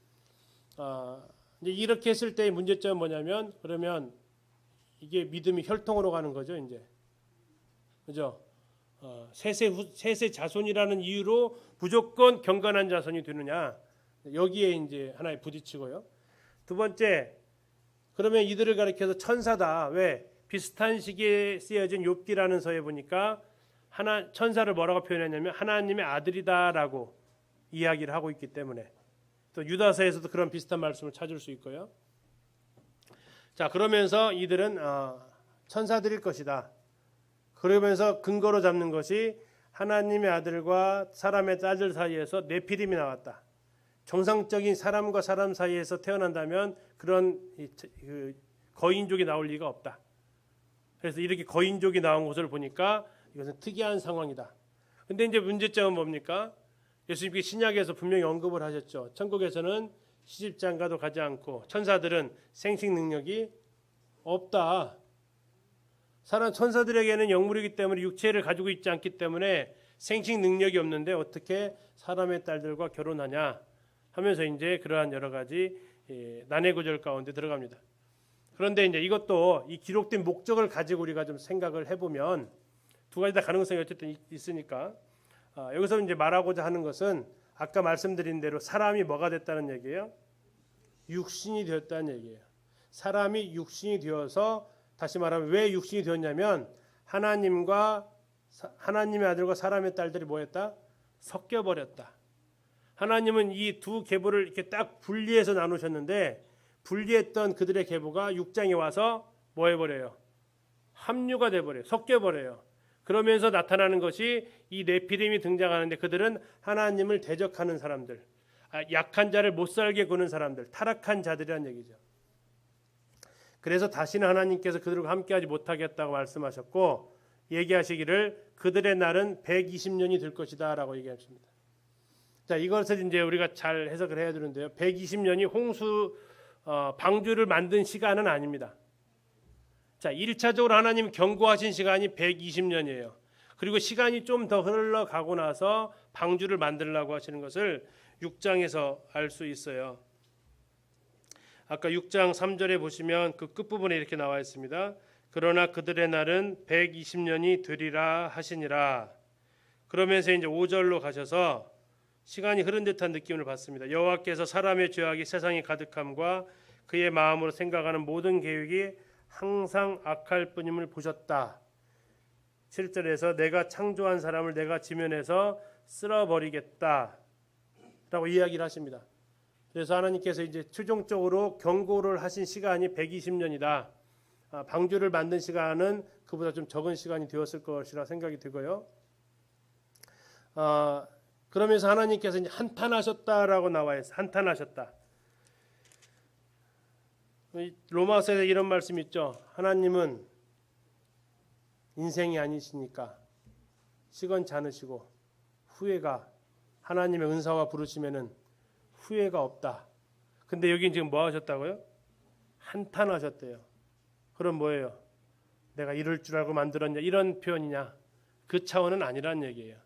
이제 이렇게 했을 때의 문제점은 뭐냐면, 그러면 이게 믿음이 혈통으로 가는 거죠, 이제. 그죠? 셋의 자손이라는 이유로 무조건 경건한 자손이 되느냐, 여기에 이제 하나에 부딪히고요. 두 번째, 그러면 이들을 가리켜서 천사다. 왜? 비슷한 시기에 쓰여진 욥기라는 서에 보니까 천사를 뭐라고 표현했냐면 하나님의 아들이다라고 이야기를 하고 있기 때문에, 또 유다서에서도 그런 비슷한 말씀을 찾을 수 있고요. 자, 그러면서 이들은 천사들일 것이다. 그러면서 근거로 잡는 것이 하나님의 아들과 사람의 딸들 사이에서 네피림이 나왔다. 정상적인 사람과 사람 사이에서 태어난다면 그런 거인족이 나올 리가 없다. 그래서 이렇게 거인족이 나온 것을 보니까 이것은 특이한 상황이다. 근데 이제 문제점은 뭡니까? 예수님께서 신약에서 분명히 언급을 하셨죠. 천국에서는 시집장가도 가지 않고 천사들은 생식 능력이 없다. 천사들에게는 영물이기 때문에 육체를 가지고 있지 않기 때문에 생식 능력이 없는데 어떻게 사람의 딸들과 결혼하냐 하면서 이제 그러한 여러 가지 난해 구절 가운데 들어갑니다. 그런데 이제 이것도 이 기록된 목적을 가지고 우리가 좀 생각을 해보면 두 가지 다 가능성이 어쨌든 있으니까, 여기서 이제 말하고자 하는 것은 아까 말씀드린 대로 사람이 뭐가 됐다는 얘기예요? 육신이 되었다는 얘기예요. 사람이 육신이 되어서, 다시 말하면 왜 육신이 되었냐면 하나님의 아들과 사람의 딸들이 뭐였다? 섞여버렸다. 하나님은 이 두 계보를 이렇게 딱 분리해서 나누셨는데, 분리했던 그들의 계보가 6장에 와서 뭐 해버려요? 합류가 돼버려요. 섞여버려요. 그러면서 나타나는 것이 이 네피림이 등장하는데, 그들은 하나님을 대적하는 사람들, 약한 자를 못살게 구는 사람들, 타락한 자들이란 얘기죠. 그래서 다시는 하나님께서 그들과 함께하지 못하겠다고 말씀하셨고, 얘기하시기를 그들의 날은 120년이 될 것이다 라고 얘기하십니다. 자, 이것을 이제 우리가 잘 해석을 해야 되는데요. 120년이 방주를 만든 시간은 아닙니다. 자, 1차적으로 하나님 경고하신 시간이 120년이에요. 그리고 시간이 좀 더 흘러가고 나서 방주를 만들려고 하시는 것을 6장에서 알 수 있어요. 아까 6장 3절에 보시면 그 끝부분에 이렇게 나와 있습니다. 그러나 그들의 날은 120년이 되리라 하시니라. 그러면서 이제 5절로 가셔서 시간이 흐른 듯한 느낌을 받습니다. 여호와께서 사람의 죄악이 세상에 가득함과 그의 마음으로 생각하는 모든 계획이 항상 악할 뿐임을 보셨다. 7절에서 내가 창조한 사람을 내가 지면에서 쓸어버리겠다 라고 이야기를 하십니다. 그래서 하나님께서 이제 최종적으로 경고를 하신 시간이 120년이다. 방주를 만든 시간은 그보다 좀 적은 시간이 되었을 것이라 생각이 들고요. 그러면서 하나님께서 이제 한탄하셨다라고 나와 있어요. 한탄하셨다. 로마서에 이런 말씀 있죠. 하나님은 인생이 아니시니까 시건찮으시고 후회가, 하나님의 은사와 부르시면은 후회가 없다. 근데 여기 지금 뭐 하셨다고요? 한탄하셨대요. 그럼 뭐예요? 내가 이럴 줄 알고 만들었냐, 이런 표현이냐? 그 차원은 아니란 얘기예요.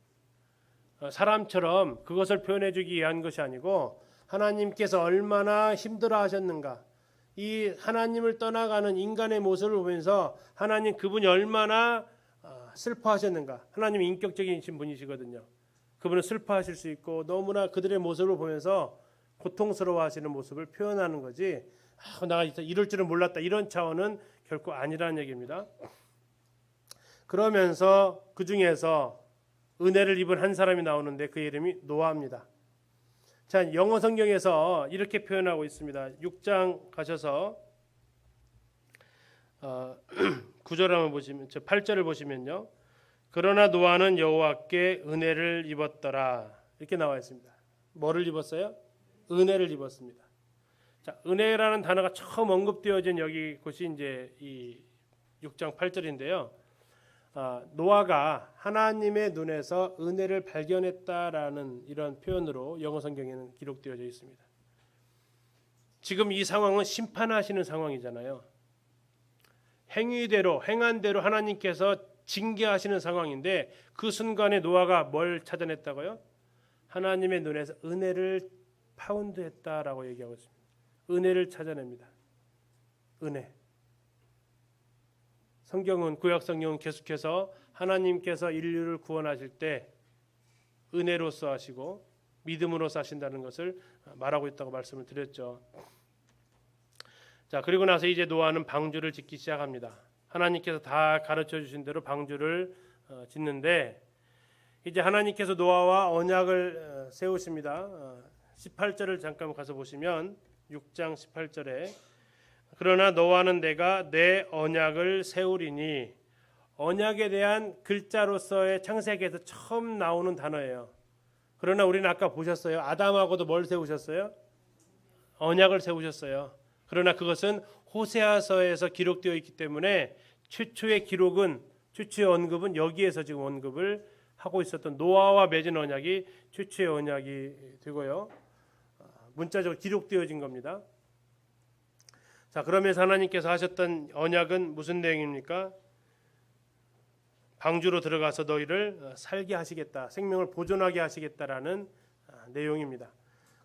사람처럼 그것을 표현해 주기 위한 것이 아니고 하나님께서 얼마나 힘들어 하셨는가, 이 하나님을 떠나가는 인간의 모습을 보면서 하나님 그분이 얼마나 슬퍼하셨는가. 하나님이 인격적인 분이시거든요. 그분은 슬퍼하실 수 있고 너무나 그들의 모습을 보면서 고통스러워하시는 모습을 표현하는 거지, 내가 이럴 줄은 몰랐다, 이런 차원은 결코 아니라는 얘기입니다. 그러면서 그 중에서 은혜를 입은 한 사람이 나오는데 그 이름이 노아입니다. 자, 영어 성경에서 이렇게 표현하고 있습니다. 6장 가셔서 9절 한번 보시면, 8절을 보시면요. 그러나 노아는 여호와께 은혜를 입었더라. 이렇게 나와 있습니다. 뭐를 입었어요? 은혜를 입었습니다. 자, 은혜라는 단어가 처음 언급되어진 여기 곳이 이제 이 6장 8절인데요. 노아가 하나님의 눈에서 은혜를 발견했다라는 이런 표현으로 영어 성경에는 기록되어져 있습니다. 지금 이 상황은 심판하시는 상황이잖아요. 행위대로 행한 대로 하나님께서 징계하시는 상황인데 그 순간에 노아가 뭘 찾아냈다고요? 하나님의 눈에서 은혜를 파운드했다라고 얘기하고 있습니다. 은혜를 찾아냅니다. 은혜. 성경은 구약 성경은 계속해서 하나님께서 인류를 구원하실 때 은혜로서 하시고 믿음으로써 하신다는 것을 말하고 있다고 말씀을 드렸죠. 자, 그리고 나서 이제 노아는 방주를 짓기 시작합니다. 하나님께서 다 가르쳐 주신 대로 방주를 짓는데 이제 하나님께서 노아와 언약을 세우십니다. 18절을 잠깐 가서 보시면 6장 18절에 그러나 너와는 내가 내 언약을 세우리니 언약에 대한 글자로서의 창세기에서 처음 나오는 단어예요. 그러나 우리는 아까 보셨어요. 아담하고도 뭘 세우셨어요? 언약을 세우셨어요. 그러나 그것은 호세아서에서 기록되어 있기 때문에 최초의 기록은 최초의 언급은 여기에서 지금 언급을 하고 있었던 노아와 맺은 언약이 최초의 언약이 되고요. 문자적으로 기록되어진 겁니다. 자, 그러면서 하나님께서 하셨던 언약은 무슨 내용입니까? 방주로 들어가서 너희를 살게 하시겠다, 생명을 보존하게 하시겠다라는 내용입니다.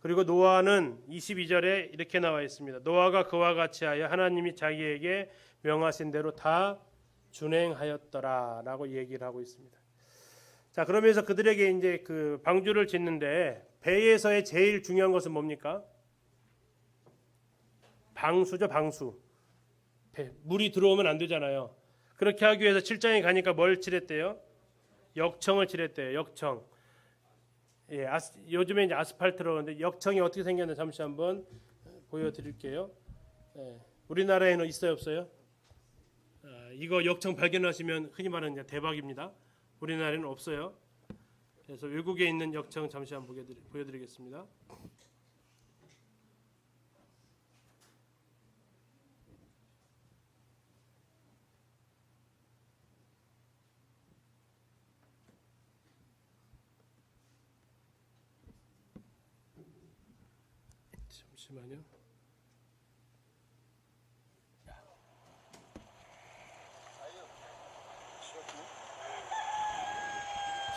그리고 노아는 22절에 이렇게 나와 있습니다. 노아가 그와 같이 하여 하나님이 자기에게 명하신 대로 다 준행하였더라라고 얘기를 하고 있습니다. 자, 그러면서 그들에게 이제 그 방주를 짓는데 배에서의 제일 중요한 것은 뭡니까? 방수죠, 방수. 물이 들어오면 안 되잖아요. 그렇게 하기 위해서 7장에 가니까 뭘 칠했대요? 역청을 칠했대요. 역청. 예, 요즘에 이제 아스팔트로 하는데 역청이 어떻게 생겼는지 잠시 한번 보여드릴게요. 예, 우리나라에는 있어요, 없어요? 이거 역청 발견하시면 흔히 말하는 대박입니다. 우리나라에는 없어요. 그래서 외국에 있는 역청 잠시 한번 보여드리겠습니다. 잠시만요.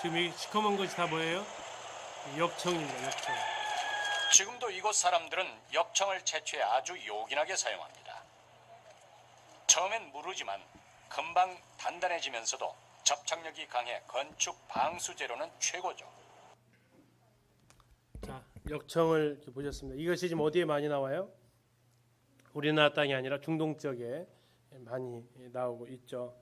지금 이 시커먼 것이 다 뭐예요? 역청입니다. 역청. 지금도 이곳 사람들은 역청을 채취해 아주 요긴하게 사용합니다. 처음엔 무르지만 금방 단단해지면서도 접착력이 강해 건축 방수 재료는 최고죠. 자, 역청을 이렇게 보셨습니다. 이것이 지금 어디에 많이 나와요? 우리나라 땅이 아니라 중동 지역에 많이 나오고 있죠.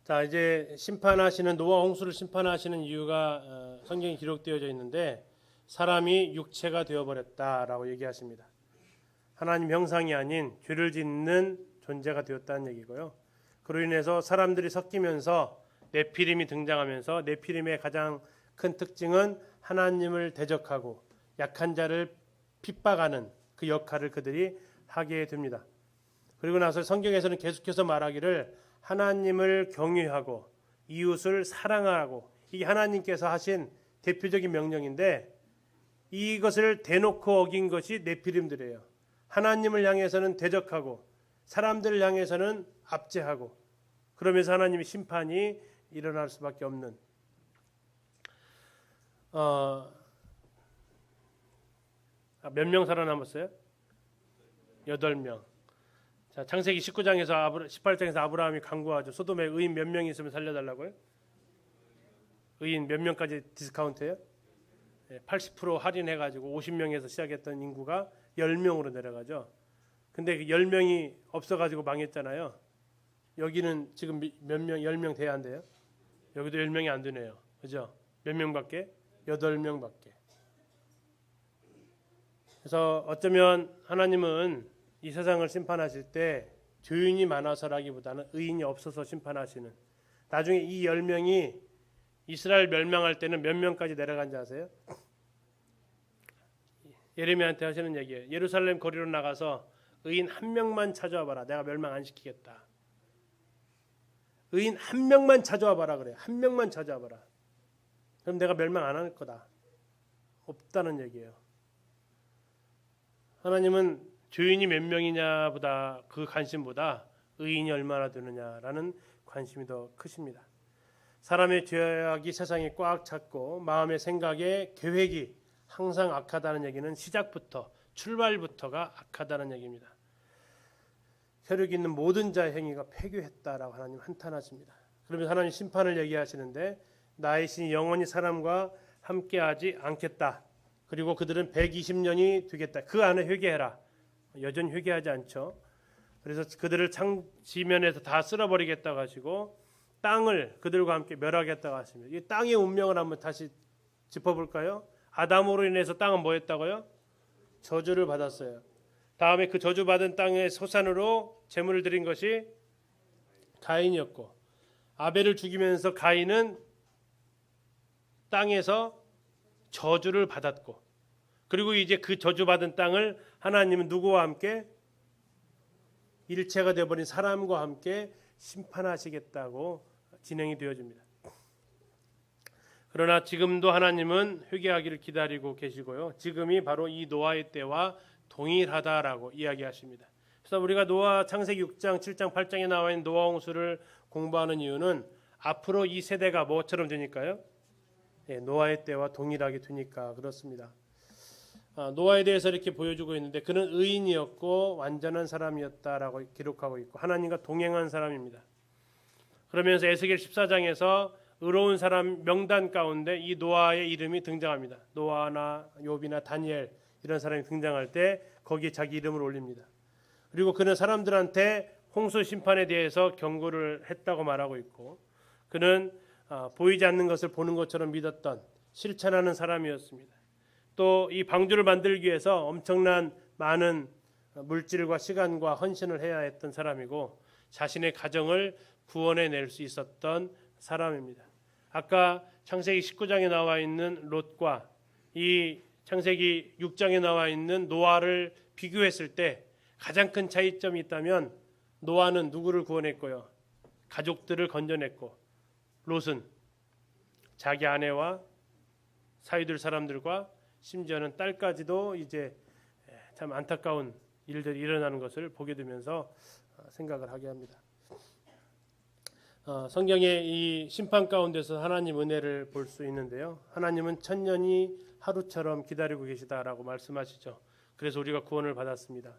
자, 이제 심판하시는 노아 홍수를 심판하시는 이유가 성경에 기록되어져 있는데 사람이 육체가 되어버렸다라고 얘기하십니다. 하나님 형상이 아닌 죄를 짓는 존재가 되었다는 얘기고요. 그로 인해서 사람들이 섞이면서 네피림이 등장하면서 네피림의 가장 큰 특징은 하나님을 대적하고 약한 자를 핍박하는 그 역할을 그들이 하게 됩니다. 그리고 나서 성경에서는 계속해서 말하기를 하나님을 경외하고 이웃을 사랑하고 이게 하나님께서 하신 대표적인 명령인데 이것을 대놓고 어긴 것이 네피림들이에요. 하나님을 향해서는 대적하고 사람들을 향해서는 압제하고 그러면서 하나님의 심판이 일어날 수밖에 없는 몇 명 살아남았어요? 8명. 자, 창세기 18장에서 아브라함이 간구하죠. 소돔에 의인 몇 명 있으면 살려달라고요? 의인 몇 명까지 디스카운트예요? 80% 할인해가지고 50명에서 시작했던 인구가 10명으로 내려가죠. 근데 그 10명이 없어가지고 망했잖아요. 여기는 지금 몇 명, 10명 돼야 한대요. 여기도 10명이 안 되네요. 그죠? 몇 명밖에? 8명밖에. 그래서 어쩌면 하나님은 이 세상을 심판하실 때 죄인이 많아서라기보다는 의인이 없어서 심판하시는, 나중에 이 10명이 이스라엘 멸망할 때는 몇 명까지 내려간지 아세요? 예레미야한테 하시는 얘기예요. 예루살렘 거리로 나가서 의인 한 명만 찾아와 봐라. 내가 멸망 안 시키겠다. 의인 한 명만 찾아와 봐라 그래요. 한 명만 찾아와 봐라. 그럼 내가 멸망 안 할 거다. 없다는 얘기예요. 하나님은 죄인이 몇 명이냐보다 그 관심보다 의인이 얼마나 되느냐라는 관심이 더 크십니다. 사람의 죄악이 세상에 꽉 찼고 마음의 생각에 계획이 항상 악하다는 얘기는 시작부터 출발부터가 악하다는 얘기입니다. 혈육 있는 모든 자의 행위가 폐교했다라고 하나님 한탄하십니다. 그러면서 하나님 심판을 얘기하시는데 나의 신이 영원히 사람과 함께하지 않겠다. 그리고 그들은 120년이 되겠다. 그 안에 회개해라. 여전히 회개하지 않죠. 그래서 그들을 지면에서 다 쓸어버리겠다고 하시고 땅을 그들과 함께 멸하겠다고 하십니다. 이 땅의 운명을 한번 다시 짚어볼까요? 아담으로 인해서 땅은 뭐였다고요? 저주를 받았어요. 다음에 그 저주받은 땅의 소산으로 제물을 드린 것이 가인이었고 아벨을 죽이면서 가인은 땅에서 저주를 받았고 그리고 이제 그 저주받은 땅을 하나님은 누구와 함께 일체가 되어버린 사람과 함께 심판하시겠다고 진행이 되어집니다. 그러나 지금도 하나님은 회개하기를 기다리고 계시고요. 지금이 바로 이 노아의 때와 동일하다라고 이야기하십니다. 그래서 우리가 노아 창세기 6장, 7장, 8장에 나와 있는 노아 홍수를 공부하는 이유는 앞으로 이 세대가 뭐처럼 되니까요? 노아의 때와 동일하게 되니까 그렇습니다. 노아에 대해서 이렇게 보여주고 있는데 그는 의인이었고 완전한 사람이었다라고 기록하고 있고 하나님과 동행한 사람입니다. 그러면서 에스겔 14장에서 의로운 사람 명단 가운데 이 노아의 이름이 등장합니다. 노아나 욥이나 다니엘 이런 사람이 등장할 때 거기에 자기 이름을 올립니다. 그리고 그는 사람들한테 홍수 심판에 대해서 경고를 했다고 말하고 있고 그는 보이지 않는 것을 보는 것처럼 믿었던 실천하는 사람이었습니다. 또 이 방주를 만들기 위해서 엄청난 많은 물질과 시간과 헌신을 해야 했던 사람이고 자신의 가정을 구원해낼 수 있었던 사람입니다. 아까 창세기 19장에 나와 있는 롯과 이 창세기 6장에 나와 있는 노아를 비교했을 때 가장 큰 차이점이 있다면 노아는 누구를 구원했고요? 가족들을 건져냈고 롯은 자기 아내와 사위들 사람들과 심지어는 딸까지도 이제 참 안타까운 일들이 일어나는 것을 보게 되면서 생각을 하게 합니다. 성경의 이 심판 가운데서 하나님 은혜를 볼 수 있는데요. 하나님은 천년이 하루처럼 기다리고 계시다라고 말씀하시죠. 그래서 우리가 구원을 받았습니다.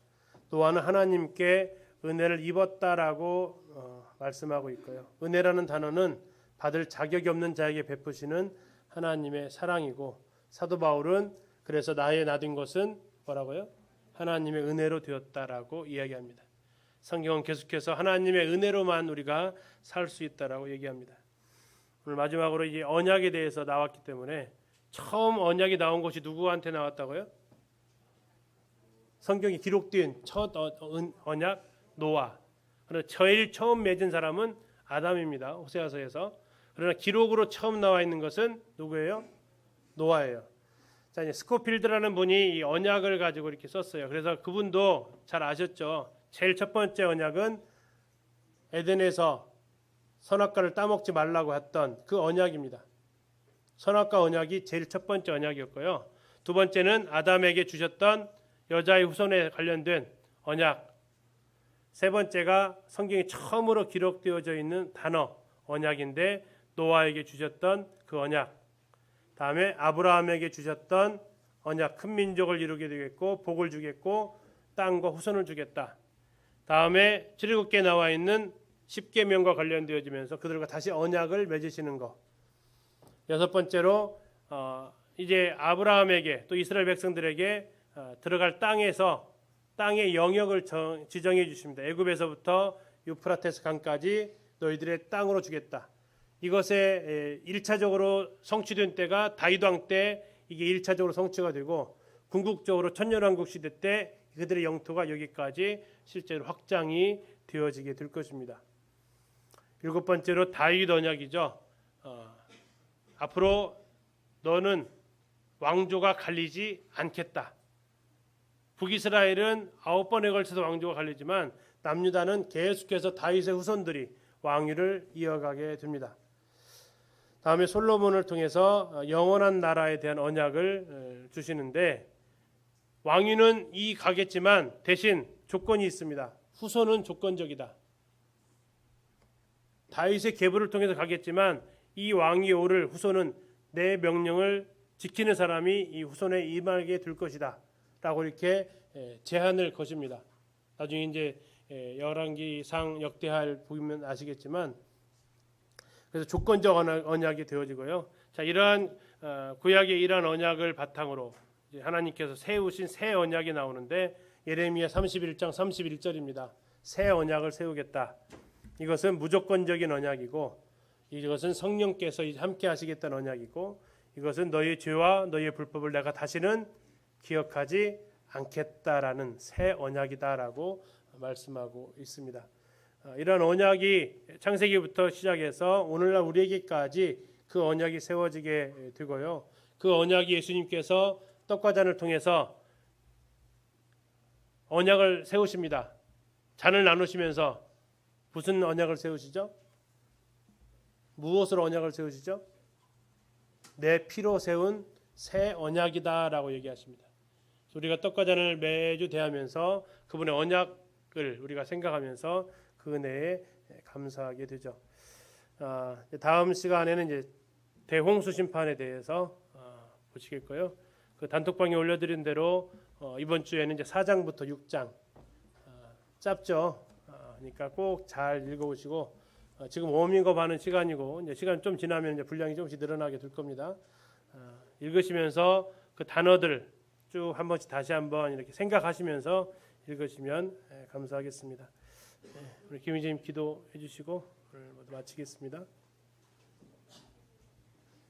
노아는 하나님께 은혜를 입었다라고 말씀하고 있고요. 은혜라는 단어는 받을 자격이 없는 자에게 베푸시는 하나님의 사랑이고 사도 바울은 그래서 나의 나된 것은 뭐라고요? 하나님의 은혜로 되었다라고 이야기합니다. 성경은 계속해서 하나님의 은혜로만 우리가 살 수 있다라고 얘기합니다. 오늘 마지막으로 이제 언약에 대해서 나왔기 때문에 처음 언약이 나온 것이 누구한테 나왔다고요? 성경이 기록된 첫 언약 노아. 그러나 제일 처음 맺은 사람은 아담입니다. 호세아서에서. 그러나 기록으로 처음 나와 있는 것은 누구예요? 노아예요. 자, 이제 스코필드라는 분이 이 언약을 가지고 이렇게 썼어요. 그래서 그분도 잘 아셨죠. 제일 첫 번째 언약은 에덴에서 선악과를 따먹지 말라고 했던 그 언약입니다. 선악과 언약이 제일 첫 번째 언약이었고요. 두 번째는 아담에게 주셨던 여자의 후손에 관련된 언약. 세 번째가 성경에 처음으로 기록되어져 있는 단어 언약인데 노아에게 주셨던 그 언약. 다음에 아브라함에게 주셨던 언약, 큰 민족을 이루게 되겠고 복을 주겠고 땅과 후손을 주겠다. 다음에 출애굽기에 나와 있는 10계명과 관련되어지면서 그들과 다시 언약을 맺으시는 것. 여섯 번째로 이제 아브라함에게 또 이스라엘 백성들에게 들어갈 땅에서 땅의 영역을 지정해 주십니다. 애굽에서부터 유프라테스 강까지 너희들의 땅으로 주겠다. 이것에 1차적으로 성취된 때가 다윗 왕 때 이게 1차적으로 성취가 되고 궁극적으로 천년왕국 시대 때 그들의 영토가 여기까지 실제로 확장이 되어지게 될 것입니다. 일곱 번째로 다윗 언약이죠. 앞으로 너는 왕조가 갈리지 않겠다. 북이스라엘은 9번에 걸쳐서 왕조가 갈리지만 남유다는 계속해서 다윗의 후손들이 왕위를 이어가게 됩니다. 다음에 솔로몬을 통해서 영원한 나라에 대한 언약을 주시는데 왕위는 이 가겠지만 대신 조건이 있습니다. 후손은 조건적이다. 다윗의 계보를 통해서 가겠지만 이 왕위 오를 후손은 내 명령을 지키는 사람이 이 후손에 임하게 될 것이다. 라고 이렇게 제한을 거십니다. 나중에 이제 열왕기상 역대할 보면 아시겠지만 그래서 조건적 언약이 되어지고요. 자, 이러한 구약의 이러한 언약을 바탕으로 이제 하나님께서 세우신 새 언약이 나오는데 예레미야 31장 31절입니다. 새 언약을 세우겠다. 이것은 무조건적인 언약이고 이것은 성령께서 함께 하시겠다는 언약이고 이것은 너희 죄와 너희의 불법을 내가 다시는 기억하지 않겠다라는 새 언약이다라고 말씀하고 있습니다. 이런 언약이 창세기부터 시작해서 오늘날 우리에게까지 그 언약이 세워지게 되고요. 그 언약이 예수님께서 떡과 잔을 통해서 언약을 세우십니다. 잔을 나누시면서 무슨 언약을 세우시죠? 무엇으로 언약을 세우시죠? 내 피로 세운 새 언약이다라고 얘기하십니다. 우리가 떡과 잔을 매주 대하면서 그분의 언약을 우리가 생각하면서 그 은혜에 감사하게 되죠. 다음 시간에는 이제 대홍수 심판에 대해서 보시겠고요. 그 단톡방에 올려드린 대로 이번 주에는 이제 4장부터 6장 짧죠. 그러니까 꼭 잘 읽어보시고 지금 워밍업 하는 시간이고 이제 시간 좀 지나면 이제 분량이 조금씩 늘어나게 될 겁니다. 읽으시면서 그 단어들 쭉 한 번씩 다시 한번 이렇게 생각하시면서 읽으시면 감사하겠습니다. 우리 김희재님 기도해 주시고 오늘 모두 마치겠습니다.